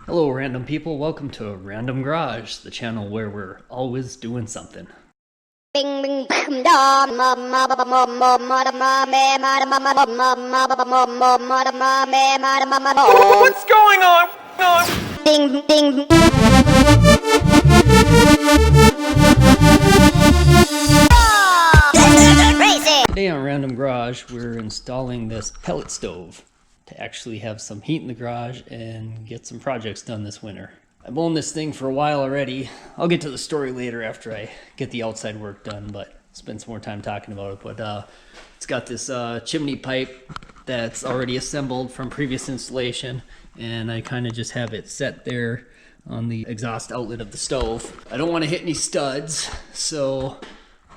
Hello random people, welcome to Random Garage, the channel where we're always doing something. What's going on? Ding, ding. Today on Random Garage, we're installing this pellet stove to actually have some heat in the garage and get some projects done this winter. I've owned this thing for a while already. I'll get to the story later after I get the outside work done, but spend some more time talking about it. But it's got this chimney pipe that's already assembled from previous installation, and I kind of just have it set there on the exhaust outlet of the stove. I don't want to hit any studs, so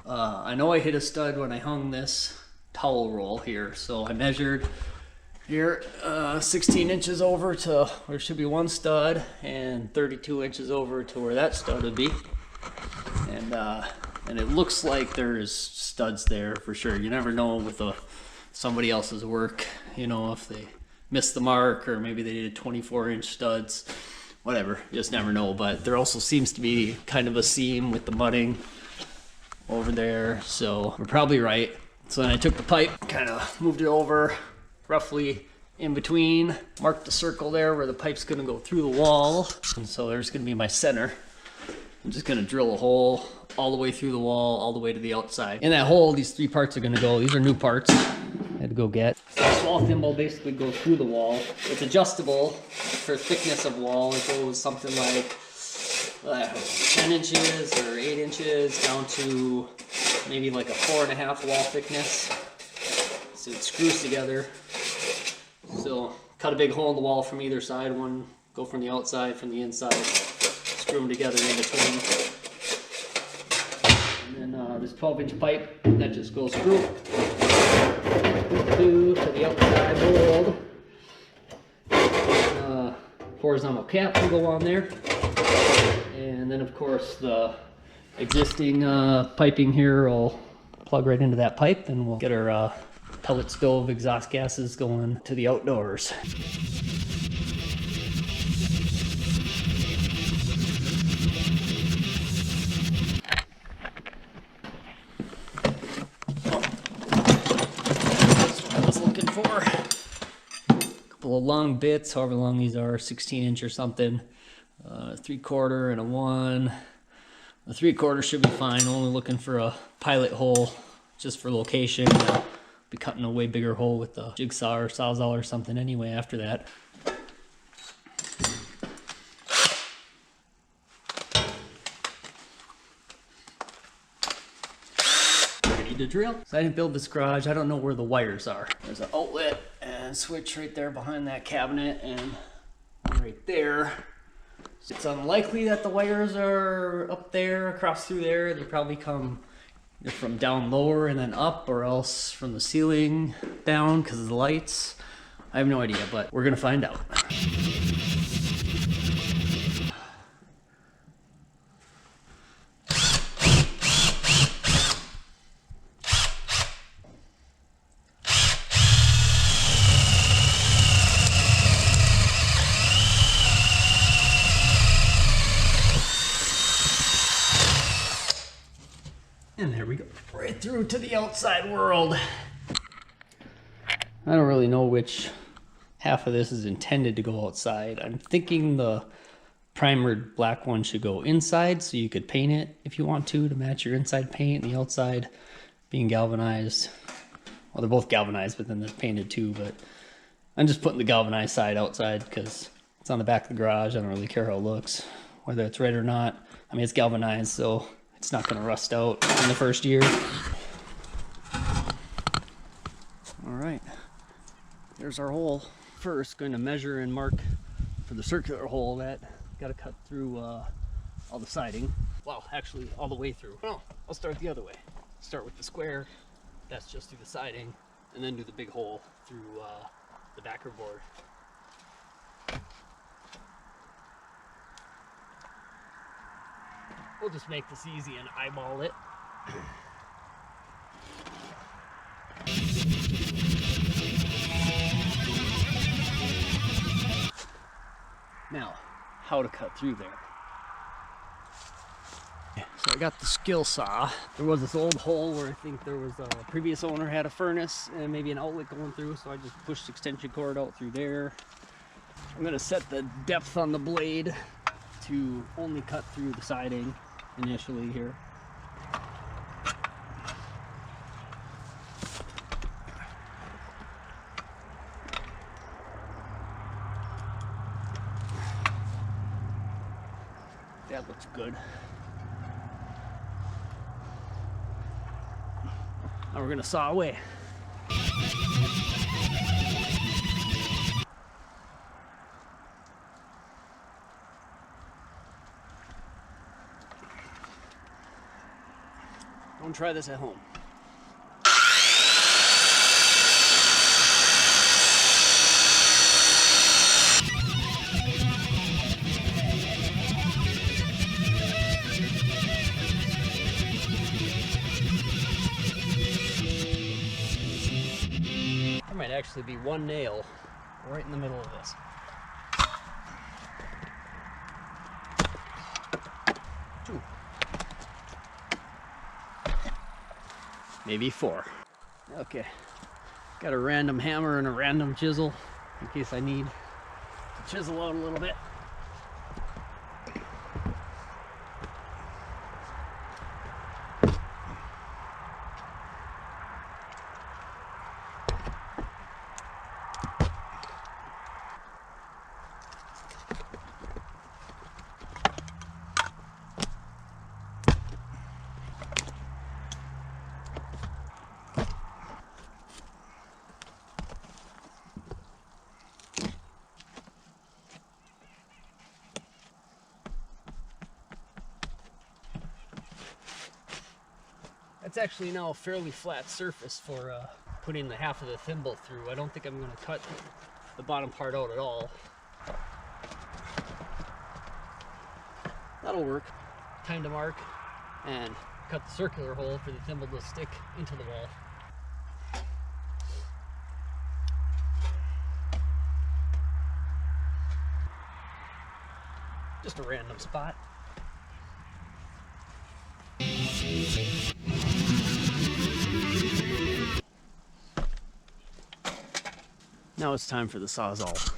I know I hit a stud when I hung this towel roll here, so I measured here 16 inches over to where should be one stud and 32 inches over to where that stud would be, and it looks like there's studs there for sure. You never know with somebody else's work, you know, if they missed the mark or maybe they did 24-inch studs, whatever, you just never know. But there also seems to be kind of a seam with the mudding over there, so we're probably right. So then I took the pipe, kind of moved it over roughly in between, marked the circle there where the pipe's going to go through the wall, and so there's going to be my center. I'm just going to drill a hole all the way through the wall, all the way to the outside. In that hole, these three parts are going to go. These are new parts I had to go get. So the wall thimble basically goes through the wall. It's adjustable for thickness of wall. It goes something like 10 inches or 8 inches down to maybe like a 4.5 wall thickness. So it screws together. So cut a big hole in the wall from either side. One go from the outside, from the inside. Screw them together in between. And then this 12-inch pipe that just goes through to the outside mold. Horizontal cap will go on there. And then of course the existing piping here will plug right into that pipe, and we'll get our pellet stove exhaust gases going to the outdoors. That's what I was looking for. A couple of long bits, however long these are, 16-inch or something. 3/4 and a 1. The 3/4 should be fine. Only looking for a pilot hole just for location. I'll be cutting a way bigger hole with the jigsaw or sawzall or something anyway after that. Ready to drill. So I didn't build this garage. I don't know where the wires are. There's an outlet and switch right there behind that cabinet, and one right there. It's unlikely that the wires are up there, across through there. They probably come either from down lower and then up, or else from the ceiling down because of the lights. I have no idea, but we're gonna find out. And there we go, right through to the outside world. I don't really know which half of this is intended to go outside. I'm thinking the primered black one should go inside, so you could paint it if you want to match your inside paint, and the outside being galvanized. Well, they're both galvanized, but then they're painted too, but I'm just putting the galvanized side outside because it's on the back of the garage. I don't really care how it looks, whether it's right or not. I mean, it's galvanized, so it's not going to rust out in the first year. All right, there's our hole. First, going to measure and mark for the circular hole that got to cut through all the siding. Well, actually, all the way through. No, I'll start the other way. Start with the square. That's just through the siding, and then do the big hole through the backer board. We'll just make this easy and eyeball it. Now, how to cut through there. So I got the skill saw. There was this old hole where I think there was a previous owner had a furnace and maybe an outlet going through, so I just pushed the extension cord out through there. I'm gonna set the depth on the blade to only cut through the siding initially here. That looks good. Now we're gonna saw away. Don't try this at home. There might actually be one nail right in the middle of this. Two. Maybe four. Okay, got a random hammer and a random chisel in case I need to chisel out a little bit. It's actually now a fairly flat surface for putting the half of the thimble through. I don't think I'm going to cut the bottom part out at all. That'll work. Time to mark and cut the circular hole for the thimble to stick into the wall. Just a random spot. Now it's time for the Sawzall.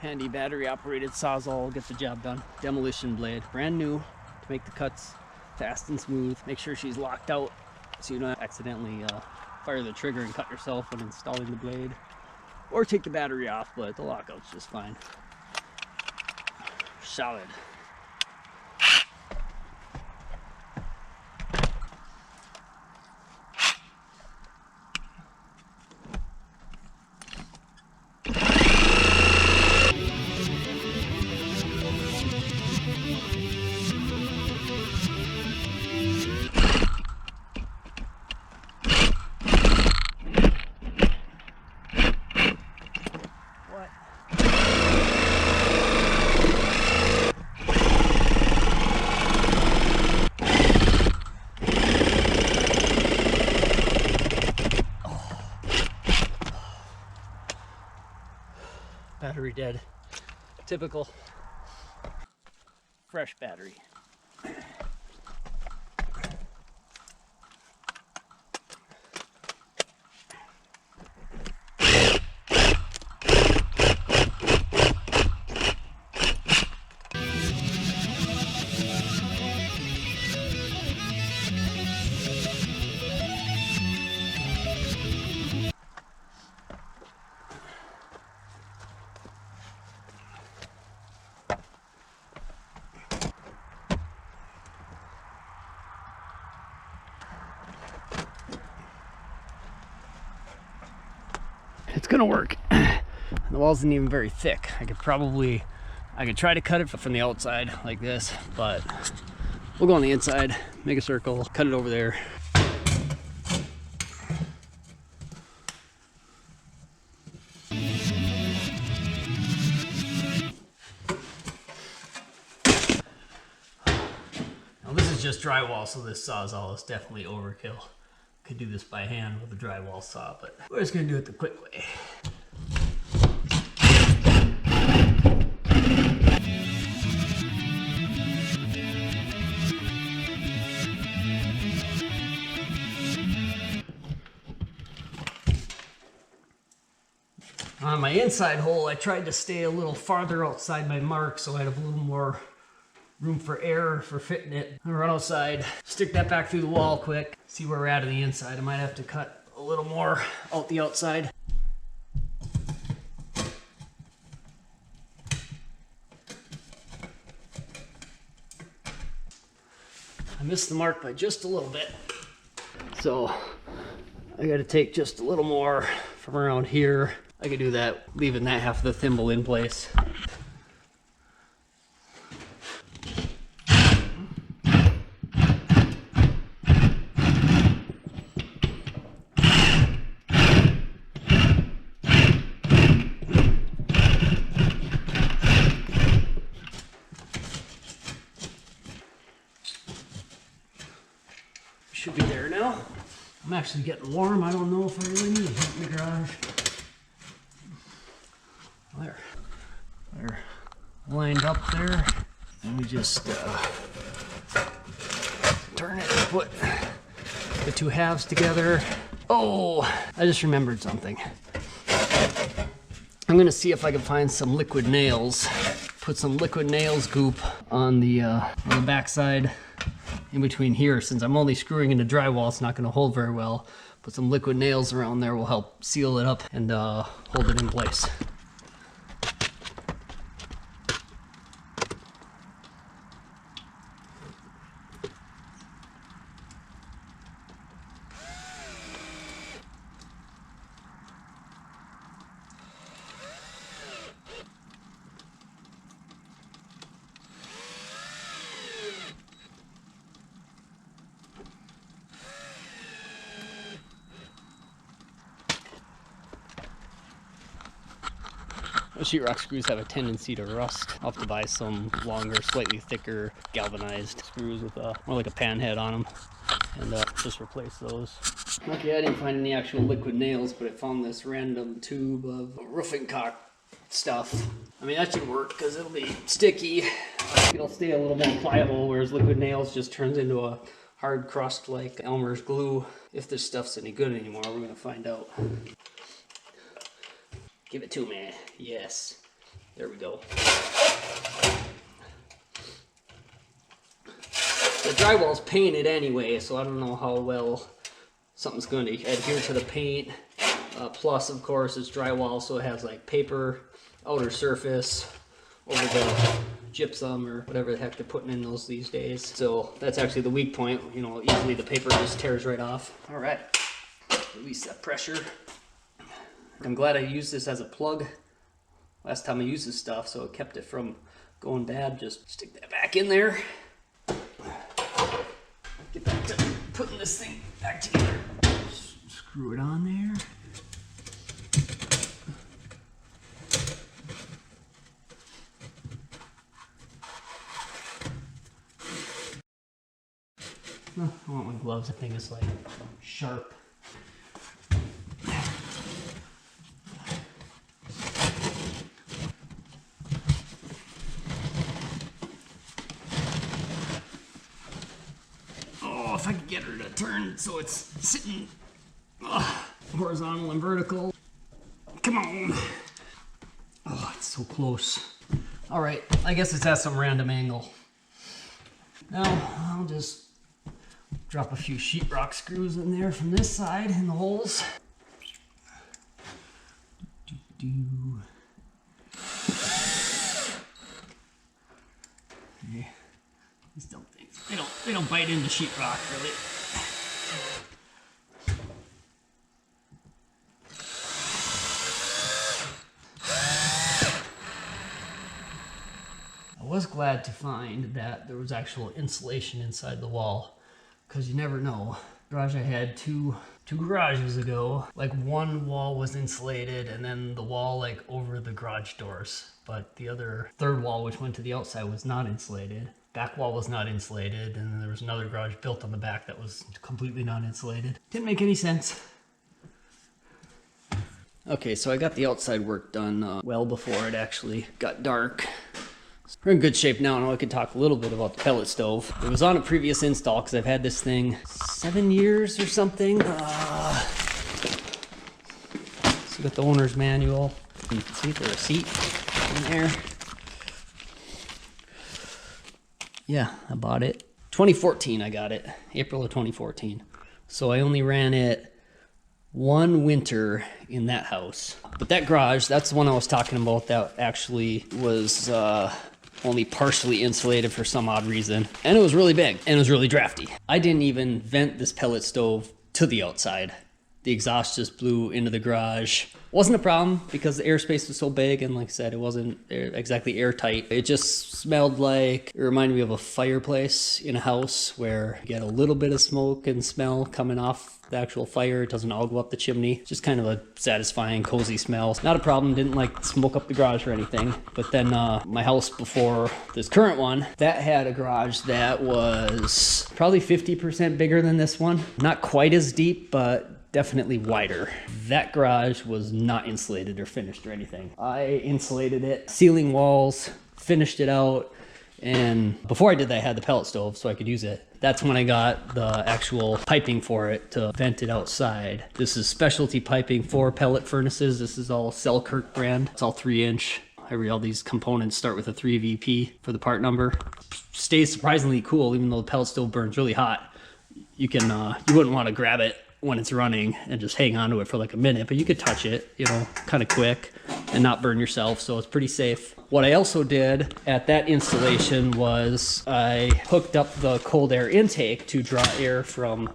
Handy battery operated Sawzall will get the job done. Demolition blade, brand new, to make the cuts fast and smooth. Make sure she's locked out so you don't accidentally fire the trigger and cut yourself when installing the blade. Or take the battery off, but the lockout's just fine. Solid. Battery dead. Typical. Fresh battery. It's gonna work. The wall isn't even very thick. I could try to cut it from the outside like this, but we'll go on the inside, make a circle, cut it over there. Now this is just drywall, so this Sawzall is definitely overkill. Could do this by hand with a drywall saw, but we're just gonna do it the quick way. my inside hole, I tried to stay a little farther outside my mark so I'd have a little more room for air for fitting it. I'll run outside, stick that back through the wall quick, see where we're at on the inside. I might have to cut a little more out the outside. I missed the mark by just a little bit. So I gotta take just a little more from around here. I could do that, leaving that half of the thimble in place. Should be there now. I'm actually getting warm. I don't know if I really need heat in the garage. There. They're lined up there. Let me just turn it and put the two halves together. Oh, I just remembered something. I'm gonna see if I can find some liquid nails. Put some liquid nails goop on the backside. In between here, since I'm only screwing into drywall, it's not going to hold very well. Put some liquid nails around there will help seal it up and hold it in place. Sheetrock screws have a tendency to rust. I'll have to buy some longer, slightly thicker galvanized screws with more like a pan head on them and just replace those. Okay, I didn't find any actual liquid nails, but I found this random tube of roofing caulk stuff. I mean, that should work because it'll be sticky. It'll stay a little more pliable, whereas liquid nails just turns into a hard crust like Elmer's glue. If this stuff's any good anymore, we're gonna find out. Give it to me. Yes. There we go. The drywall's painted anyway, so I don't know how well something's going to adhere to the paint. Plus, of course, it's drywall, so it has like paper outer surface over the gypsum or whatever the heck they're putting in those these days. So that's actually the weak point. You know, easily the paper just tears right off. All right. Release that pressure. I'm glad I used this as a plug last time I used this stuff, so it kept it from going bad. Just stick that back in there. Get back to putting this thing back together. Screw it on there. Oh, I want my gloves. I think it's like sharp. If I could get her to turn so it's sitting horizontal and vertical. Come on. Oh, it's so close. All right, I guess it's at some random angle. Now I'll just drop a few sheetrock screws in there from this side in the holes. Okay. These dumb things. They don't bite into sheetrock really. I was glad to find that there was actual insulation inside the wall, because you never know. The garage I had two garages ago, like one wall was insulated and then the wall like over the garage doors, but the other third wall, which went to the outside, was not insulated. Back wall was not insulated, and then there was another garage built on the back that was completely non-insulated. Didn't make any sense. Okay, so I got the outside work done well before it actually got dark. We're in good shape now, and I could talk a little bit about the pellet stove. It was on a previous install because I've had this thing 7 years or something. So got the owner's manual. You can see the receipt in there. Yeah, I bought it. 2014 I got it. April of 2014. So I only ran it one winter in that house. But that garage, that's the one I was talking about that actually was only partially insulated for some odd reason. And it was really big and it was really drafty. I didn't even vent this pellet stove to the outside. The exhaust just blew into the garage. Wasn't a problem because the airspace was so big, and like I said, it wasn't exactly airtight. It just smelled like, it reminded me of a fireplace in a house where you get a little bit of smoke and smell coming off the actual fire. It doesn't all go up the chimney. Just kind of a satisfying, cozy smell. Not a problem, didn't like smoke up the garage or anything. But then my house before this current one, that had a garage that was probably 50% bigger than this one. Not quite as deep, but definitely wider. That garage was not insulated or finished or anything. I insulated it, ceiling walls, finished it out, and before I did that I had the pellet stove so I could use it. That's when I got the actual piping for it to vent it outside. This is specialty piping for pellet furnaces. This is all Selkirk brand. It's all 3-inch. All these components start with a 3VP for the part number. Stays surprisingly cool even though the pellet stove burns really hot. You can, you wouldn't want to grab it when it's running and just hang on to it for like a minute, but you could touch it, you know, kind of quick and not burn yourself, so it's pretty safe. What I also did at that installation was I hooked up the cold air intake to draw air from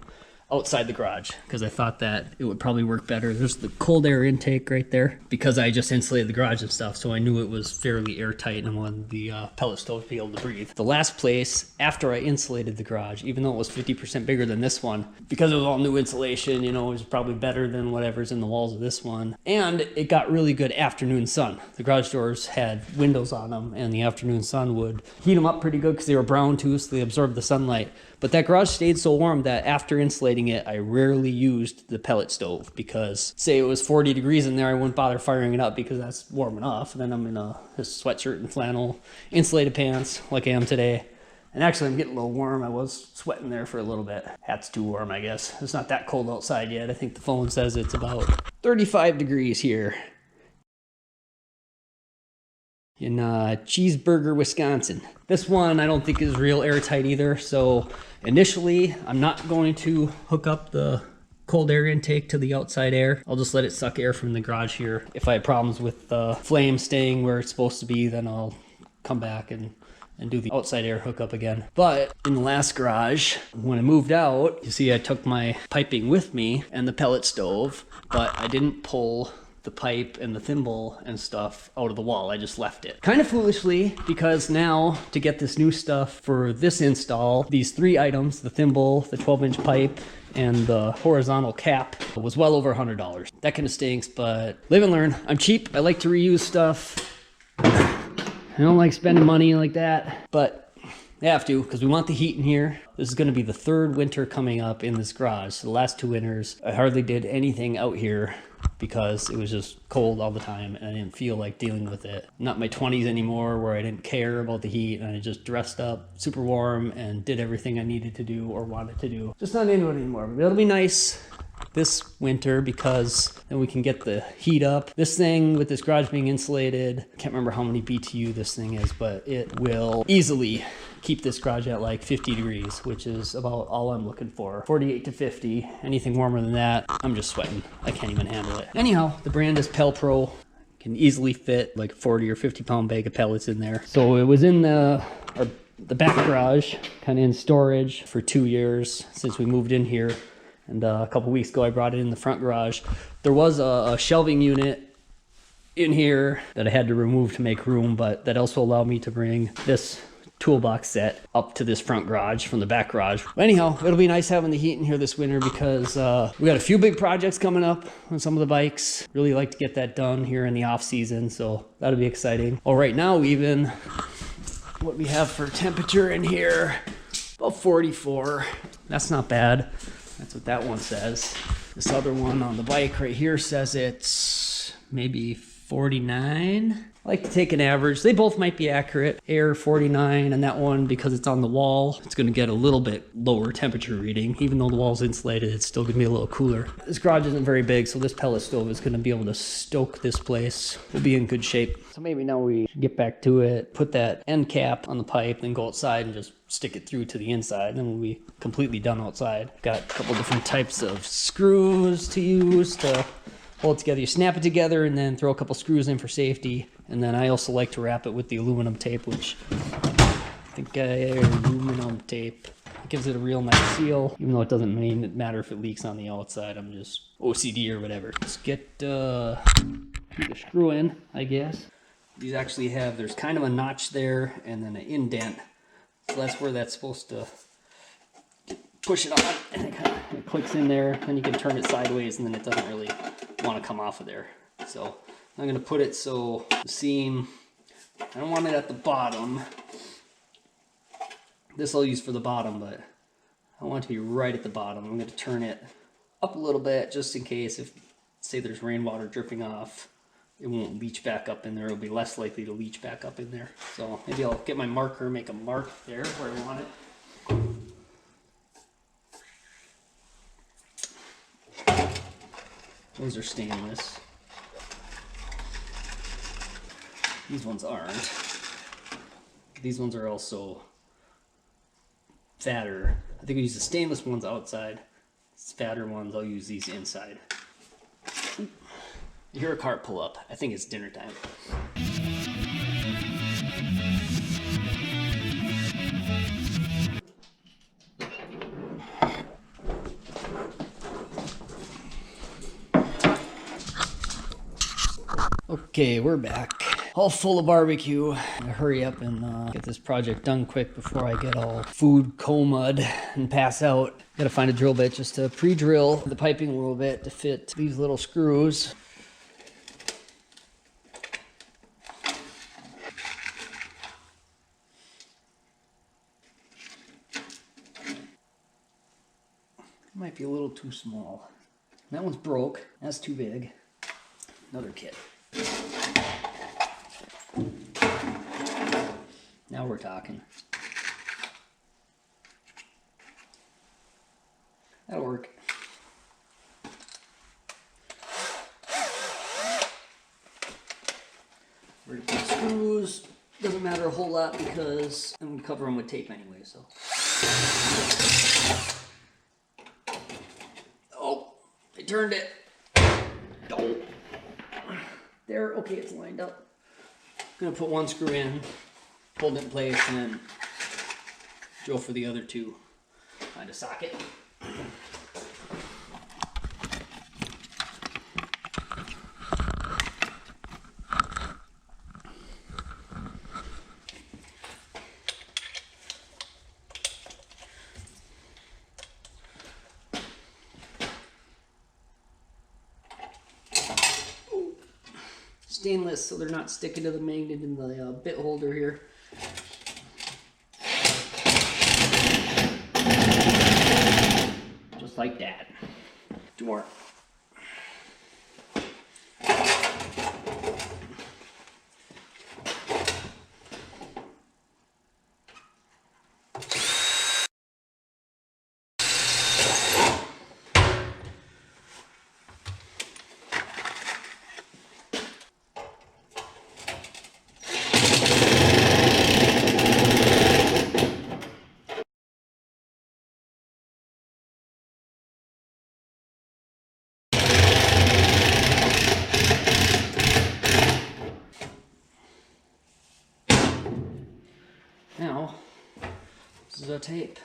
outside the garage because I thought that it would probably work better. There's the cold air intake right there because I just insulated the garage and stuff, so I knew it was fairly airtight and I wanted the pellet stove to be able to breathe. The last place after I insulated the garage, even though it was 50% bigger than this one, because it was all new insulation, you know, it was probably better than whatever's in the walls of this one. And it got really good afternoon sun. The garage doors had windows on them and the afternoon sun would heat them up pretty good because they were brown too, so they absorbed the sunlight. But that garage stayed so warm that after insulating it, I rarely used the pellet stove because say it was 40 degrees in there, I wouldn't bother firing it up because that's warm enough. And then I'm in a sweatshirt and flannel, insulated pants like I am today. And actually I'm getting a little warm. I was sweating there for a little bit. Hat's too warm, I guess. It's not that cold outside yet. I think the phone says it's about 35 degrees here in Cheeseburger, Wisconsin. This one I don't think is real airtight either, so initially I'm not going to hook up the cold air intake to the outside air. I'll just let it suck air from the garage here. If I have problems with the flame staying where it's supposed to be, then I'll come back and do the outside air hookup again. But in the last garage, when I moved out, you see I took my piping with me and the pellet stove, but I didn't pull the pipe and the thimble and stuff out of the wall. I just left it. Kind of foolishly, because now to get this new stuff for this install, these 3 items, the thimble, the 12-inch pipe, and the horizontal cap was well over $100. That kind of stinks, but live and learn. I'm cheap. I like to reuse stuff. I don't like spending money like that, but I have to because we want the heat in here. This is going to be the 3rd winter coming up in this garage. So the last 2 winters, I hardly did anything out here because it was just cold all the time and I didn't feel like dealing with it. Not my 20s anymore where I didn't care about the heat and I just dressed up super warm and did everything I needed to do or wanted to do. Just not into it anymore, but it'll be nice this winter because then we can get the heat up. This thing with this garage being insulated, I can't remember how many BTU this thing is, but it will easily keep this garage at like 50 degrees, which is about all I'm looking for. 48 to 50, anything warmer than that, I'm just sweating. I can't even handle it. Anyhow, the brand is Pelpro. Can easily fit like a 40 or 50 pound bag of pellets in there. So it was in the back garage, kind of in storage for 2 years since we moved in here. And a couple weeks ago, I brought it in the front garage. There was a shelving unit in here that I had to remove to make room, but that also allowed me to bring this toolbox set up to this front garage from the back garage. But anyhow, it'll be nice having the heat in here this winter because we got a few big projects coming up on some of the bikes. Really like to get that done here in the off season, so that'll be exciting. Well, right now even, what we have for temperature in here, about 44. That's not bad. That's what that one says. This other one on the bike right here says it's maybe 49. I like to take an average. They both might be accurate. Air 49, and that one, because it's on the wall, it's going to get a little bit lower temperature reading. Even though the wall's insulated, it's still going to be a little cooler. This garage isn't very big, so this pellet stove is going to be able to stoke this place. We'll be in good shape. So maybe now we get back to it, put that end cap on the pipe, then go outside and just stick it through to the inside. Then we'll be completely done outside. Got a couple different types of screws to use to hold it together. You snap it together and then throw a couple screws in for safety. And then I also like to wrap it with the aluminum tape, which I think aluminum tape gives it a real nice seal, even though it doesn't matter if it leaks on the outside. I'm just OCD or whatever. Let's get the screw in, I guess. These actually have, there's kind of a notch there and then an indent. So that's where that's supposed to push it on, and it clicks in there. Then you can turn it sideways and then it doesn't really want to come off of there. So I'm going to put it so the seam, I don't want it at the bottom. This I'll use for the bottom, but I want it to be right at the bottom. I'm going to turn it up a little bit just in case, if say there's rainwater dripping off, it won't leach back up in there. It'll be less likely to leach back up in there. So maybe I'll get my marker, make a mark there where I want it. Those are stainless. These ones aren't. These ones are also fatter. I think we use the stainless ones outside. These fatter ones, I'll use these inside. You hear a cart pull up. I think it's dinner time. Okay, we're back. All full of barbecue. I'm gonna hurry up and get this project done quick before I get all food comaed and pass out. Gotta find a drill bit just to pre-drill the piping a little bit to fit these little screws. Might be a little too small. That one's broke. That's too big. Another kit. Now we're talking. That'll work. We're gonna put screws. Doesn't matter a whole lot because I'm gonna cover them with tape anyway, so. Oh, I turned it. Oh. There, okay, it's lined up. I'm gonna put one screw in, hold it in place, and then drill for the other two. Find a socket. Stainless, so they're not sticking to the magnet in the bit holder here. Just like that. Two more. Now, this is our tape.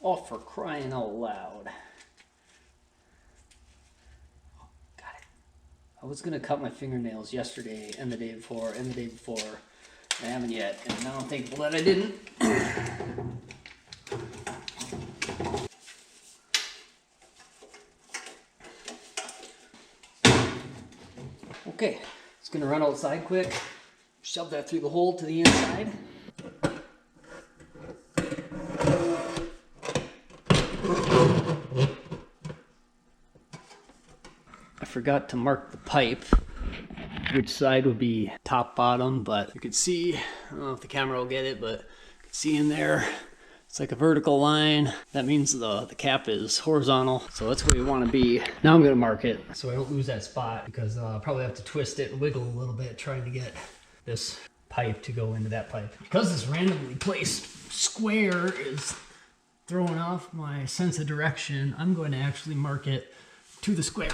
Oh, for crying out loud. was gonna cut my fingernails yesterday and the day before and the day before. I haven't yet, and now I'm thankful that I didn't. Okay, just gonna run outside quick, shove that through the hole to the inside. I forgot to mark the pipe, which side would be top bottom, but you could see, I don't know if the camera will get it, but you can see in there, it's like a vertical line. That means the cap is horizontal, so that's where you want to be. Now I'm gonna mark it so I don't lose that spot, because I'll probably have to twist it and wiggle a little bit trying to get this pipe to go into that pipe. Because this randomly placed square is throwing off my sense of direction, I'm going to actually mark it to the square.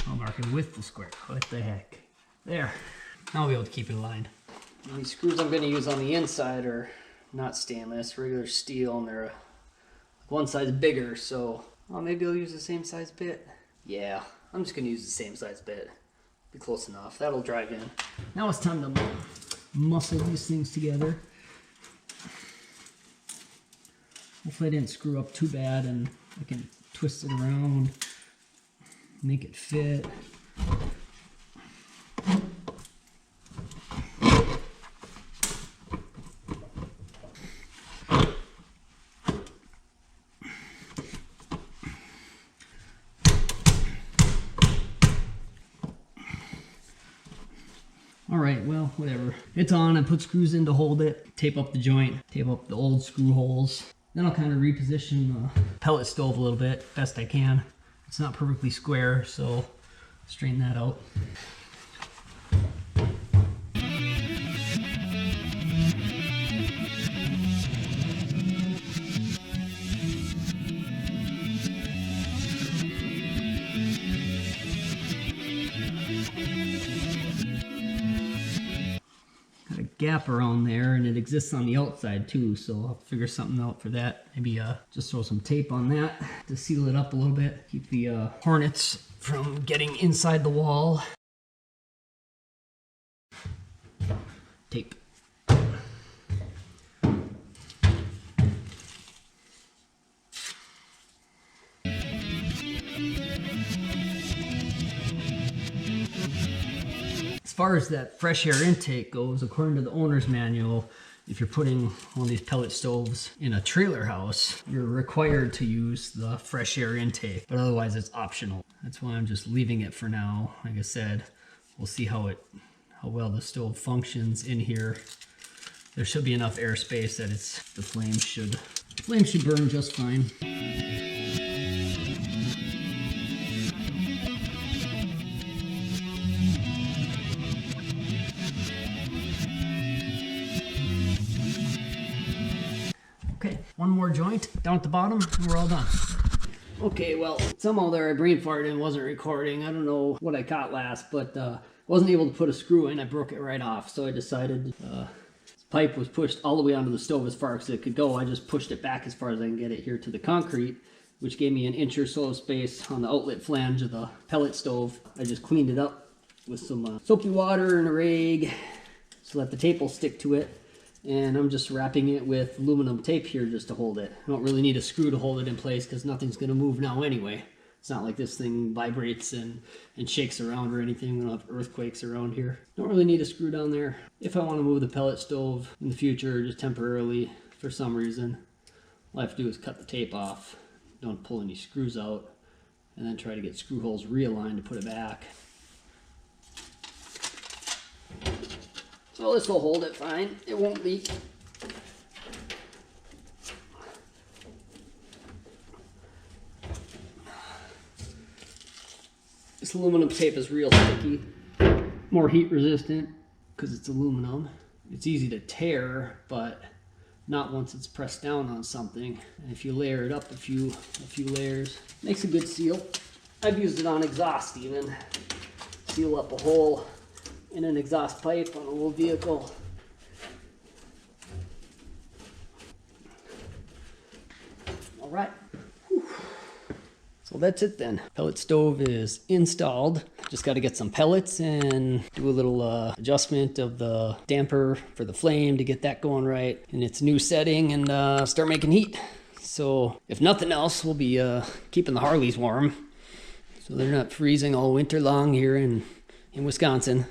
I'll mark it with the square. What the heck? There. Now I'll be able to keep it aligned. And these screws I'm going to use on the inside are not stainless, regular steel, and they're one size bigger, so maybe I'll use the same size bit. Yeah, I'm just going to use the same size bit. Be close enough. That'll drive in. Now it's time to muscle these things together. Hopefully I didn't screw up too bad, and I can twist it around, make it fit. All right, well, whatever. It's on. I put screws in to hold it, tape up the joint, tape up the old screw holes. Then I'll kind of reposition the pellet stove a little bit, best I can. It's not perfectly square, so straighten that out. Got a gap around there, and it exists on the outside too, so I'll figure something out for that. Maybe just throw some tape on that to seal it up a little bit, keep the hornets from getting inside the wall. Tape. As far as that fresh air intake goes, according to the owner's manual, if you're putting one of these pellet stoves in a trailer house, you're required to use the fresh air intake, but otherwise it's optional. That's why I'm just leaving it for now. Like I said, we'll see how well the stove functions in here. There should be enough airspace that the flame should burn just fine. Okay, one more joint down at the bottom and we're all done. Okay, well, somehow there I brain farted and wasn't recording. I don't know what I caught last, but wasn't able to put a screw in. I broke it right off, so I decided this pipe was pushed all the way onto the stove as far as it could go. I just pushed it back as far as I can get it here to the concrete, which gave me an inch or so of space on the outlet flange of the pellet stove. I just cleaned it up with some soapy water and a rag so that the tape will stick to it. And I'm just wrapping it with aluminum tape here just to hold it. I don't really need a screw to hold it in place because nothing's going to move now anyway. It's not like this thing vibrates and shakes around or anything. We don't have earthquakes around here. Don't really need a screw down there. If I want to move the pellet stove in the future, just temporarily, for some reason, all I have to do is cut the tape off. Don't pull any screws out. And then try to get screw holes realigned to put it back. So this will hold it fine. It won't leak. This aluminum tape is real sticky, more heat resistant because it's aluminum. It's easy to tear, but not once it's pressed down on something. And if you layer it up a few layers, makes a good seal. I've used it on exhaust even. Seal up a hole in an exhaust pipe on a little vehicle. All right. So that's it then. Pellet stove is installed. Just got to get some pellets and do a little adjustment of the damper for the flame to get that going right in its new setting and start making heat. So if nothing else, we'll be keeping the Harleys warm so they're not freezing all winter long here in Wisconsin.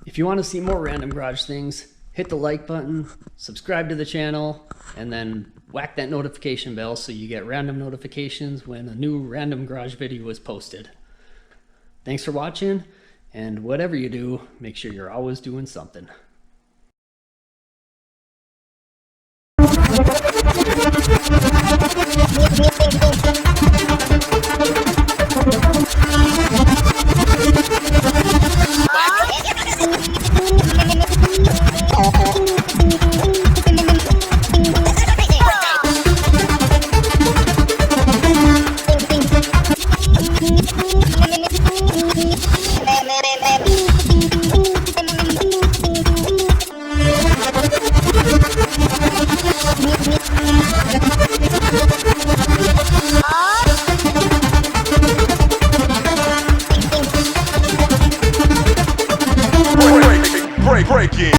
If you want to see more random garage things, hit the like button, subscribe to the channel, and then whack that notification bell so you get random notifications when a new random garage video is posted. Thanks for watching, and whatever you do, make sure you're always doing something.